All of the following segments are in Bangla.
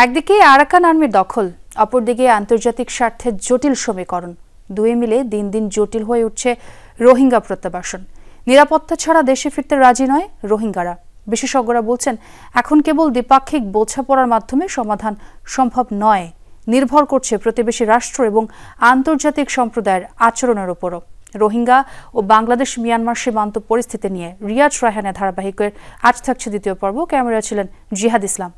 একদিকে আরাকান আর্মির দখল, অপরদিকে আন্তর্জাতিক স্বার্থের জটিল সমীকরণ, দুয়ে মিলে দিন দিন জটিল হয়ে উঠছে রোহিঙ্গা প্রত্যাবাসন। নিরাপত্তা ছাড়া দেশে ফিরতে রাজি নয় রোহিঙ্গারা। বিশেষজ্ঞরা বলছেন, এখন কেবল দ্বিপাক্ষিক বোঝাপড়ার মাধ্যমে সমাধান সম্ভব নয়, নির্ভর করছে প্রতিবেশী রাষ্ট্র এবং আন্তর্জাতিক সম্প্রদায়ের আচরণের উপরও। রোহিঙ্গা ও বাংলাদেশ মিয়ানমার সীমান্ত পরিস্থিতি নিয়ে রিয়াজ রায়হানের ধারাবাহিকের আজ থাকছে দ্বিতীয় পর্ব। ক্যামেরা ছিলেন জিহাদ ইসলাম।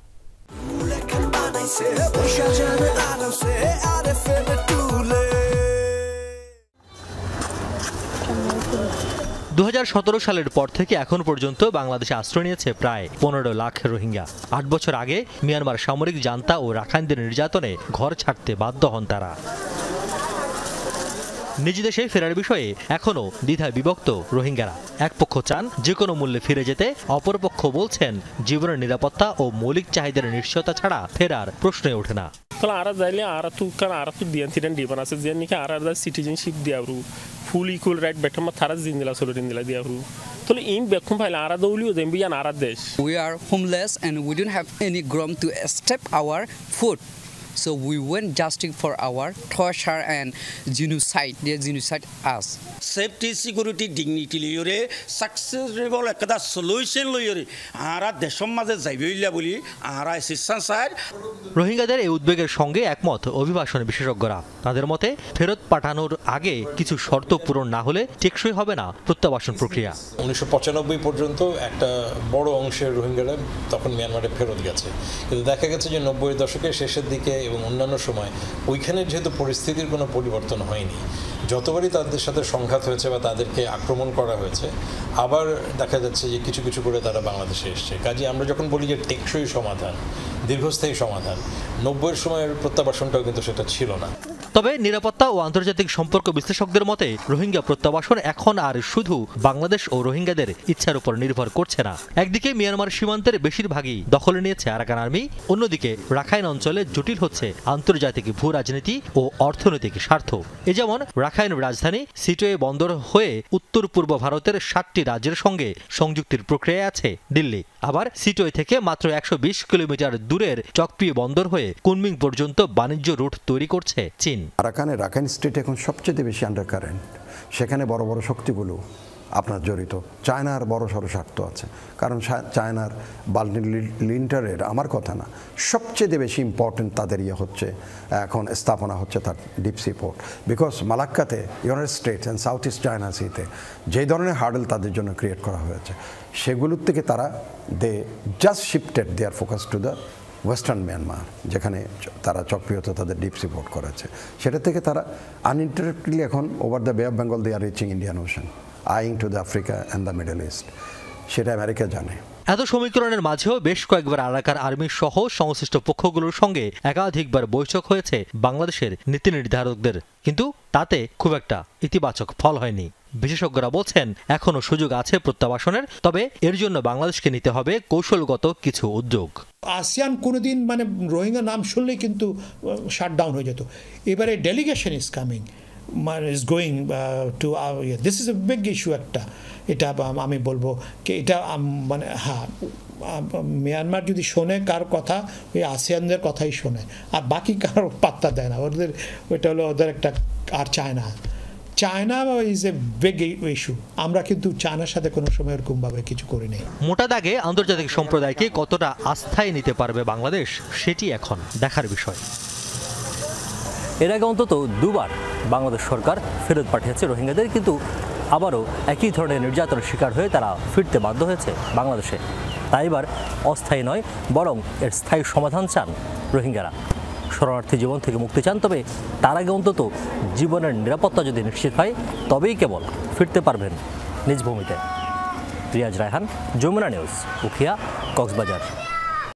2017 সালের পর থেকে এখন পর্যন্ত বাংলাদেশে আশ্রয় নিয়েছে প্রায় 15 লাখ রোহিঙ্গা। 8 বছর আগে মিয়ানমার সামরিক জান্তা ও রাখাইনদের নির্যাতনে ঘর ছাড়তে বাধ্য হন তারা। নিজ দেশে ফেরার বিষয়ে এখনও দ্বিধায় বিভক্ত রোহিঙ্গারা। এক পক্ষ চান যে কোনো মূল্যে ফিরে যেতে, অপরপক্ষ বলছেন জীবনের নিরাপত্তা ও মৌলিক চাহিদার নিশ্চয়তা ছাড়া ফেরার প্রশ্নই ওঠে না। সিটিজেনশিপ দিয়াবরু ফুল ইকুয়াল রাইট বেটমা থারা জিন্দিলা সলো জিন্দিলা দিয়াবরু তলে ইন বেকুম ফাইলা আরা দৌলিও দেমবিয়ান আরা দেশ। We are homeless and we don't have any ground to step our foot. So we went justing for our torture and genocide. They genocide us. Safety, security, dignity লিয়রে সাকসেসফুল একটা সলিউশন লিয়রে আরা দেশম মাঝে যাইবইলা বলি আরা অ্যাসিস্ট্যান্স চাই। রোহিঙ্গাদের এই উদ্বেগের সঙ্গে একমত অভিবাসন বিশেষজ্ঞরা। তাদের মতে ফেরত পাঠানোর আগে কিছু শর্ত পূরণ না হলে টেকসই হবে না প্রত্যাবাসন প্রক্রিয়া। 1995 পর্যন্ত একটা বড় অংশের রোহিঙ্গারা তখন মিয়ানমারে ফেরত গেছে, কিন্তু দেখা গেছে যে 90-এর দশকের শেষের দিকে এবং অন্যান্য সময় ওইখানে যেহেতু পরিস্থিতির কোনো পরিবর্তন হয়নি, যতবারই তাদের সাথে সংঘাত হয়েছে বা তাদেরকে আক্রমণ করা হয়েছে, আবার দেখা যাচ্ছে যে কিছু কিছু করে তারা বাংলাদেশে এসছে। কাজে আমরা যখন বলি যে টেকসই সমাধান, দীর্ঘস্থায়ী সমাধান, 90-এর সময়ের প্রত্যাবাসনটাও কিন্তু সেটা ছিল না। তবে নিরাপত্তা ও আন্তর্জাতিক সম্পর্ক বিশ্লেষকদের মতে রোহিঙ্গা প্রত্যাবাসন এখন আর শুধু বাংলাদেশ ও রোহিঙ্গাদের ইচ্ছার উপর নির্ভর করছে না। একদিকে মিয়ানমার সীমান্তের বেশিরভাগই দখলে নিয়েছে আরাকান আর্মি, অন্যদিকে রাখাইন অঞ্চলে জটিল হচ্ছে আন্তর্জাতিক ভূ রাজনীতি ও অর্থনৈতিক স্বার্থ। এ যেমন রাখাইন রাজধানী সিটোয়ে বন্দর হয়ে উত্তর পূর্ব ভারতের 7টি রাজ্যের সঙ্গে সংযুক্তির প্রক্রিয়ায় আছে দিল্লি। আবার সিটোয়ে থেকে মাত্র 120 কিলোমিটার দূরের চকপিয়ে বন্দর হয়ে কুনমিং পর্যন্ত বাণিজ্য রুট তৈরি করছে চীন। রাখাইন স্টেট এখন সবচেয়ে বেশি আন্ডার কারেন্ট, সেখানে বড় বড় শক্তিগুলো আপনার জড়িত। চায়নার বড় সড়ো স্বার্থ আছে, কারণ চায়নার লিন্টারের আমার কথা না, সবচেয়ে বেশি ইম্পর্টেন্ট তাদের হচ্ছে এখন স্থাপনা হচ্ছে তার ডিপ সি পোর্ট। বিকজ মালাক্কাতে United States and South East China সিতে যে ধরনের হার্ডেল তাদের জন্য ক্রিয়েট করা হয়েছে, সেগুলোর থেকে তারা just shifted their focus to the western Myanmar, যেখানে তারা চক্রিয়তে তাদের ডিপ সি পোর্ট করেছে। সেটা থেকে তারা আনইন্টারাপ্টেডলি এখন over the bay of Bengal they are reaching Indian Ocean, eyeing to the Africa and the Middle East. সেটা আমেরিকা জানে। এত সমীকরণের মাঝেও বেশ কয়েকবার আরাকান আর্মি সহ সংশ্লিষ্ট পক্ষগুলোর সঙ্গে একাধিকবার বৈঠক হয়েছে বাংলাদেশের নীতি নির্ধারকদের, কিন্তু তাতে খুব একটা ইতিবাচক ফল হয়নি। বিশেষজ্ঞরা বলছেন এখনো সুযোগ আছে প্রত্যাবাসনের, তবে এর জন্য বাংলাদেশকে নিতে হবে কৌশলগত কিছু উদ্যোগ। আসিয়ান কোনোদিন রোহিঙ্গা নাম শুনলেই কিন্তু শাটডাউন হয়ে যেত। এবারে delegation is coming, is going to this is a big issue একটা। এটা আমি বলবো কি এটা হ্যাঁ, মিয়ানমার যদি শোনে কার কথা, ওই আসিয়ানদের কথাই শোনে, আর বাকি কারো পাত্তা দেয় না। ওইটা হলো ওদের একটা। আর China is a big issue. আমরা কিন্তু চায়নার সাথে কোনো সময় এরকমভাবে কিছু করি নাই। মোটা দাগে আন্তর্জাতিক সম্প্রদায়কে কতটা আস্থায় নিতে পারবে বাংলাদেশ, সেটি এখন দেখার বিষয়। এর আগে অন্তত দুবার বাংলাদেশ সরকার ফেরত পাঠিয়েছে রোহিঙ্গাদের, কিন্তু আবারও একই ধরনের নির্যাতনের শিকার হয়ে তারা ফিরতে বাধ্য হয়েছে বাংলাদেশে। তাই এবার অস্থায়ী নয়, বরং এর স্থায়ী সমাধান চান রোহিঙ্গারা। শরণার্থী জীবন থেকে মুক্তি চান, তবে তার আগে অন্তত জীবনের নিরাপত্তা যদি নিশ্চিত হয়, তবেই কেবল ফিরতে পারবেন নিজ ভূমিতে। রিয়াজ রায়হান, যমুনা নিউজ, উখিয়া, কক্সবাজার।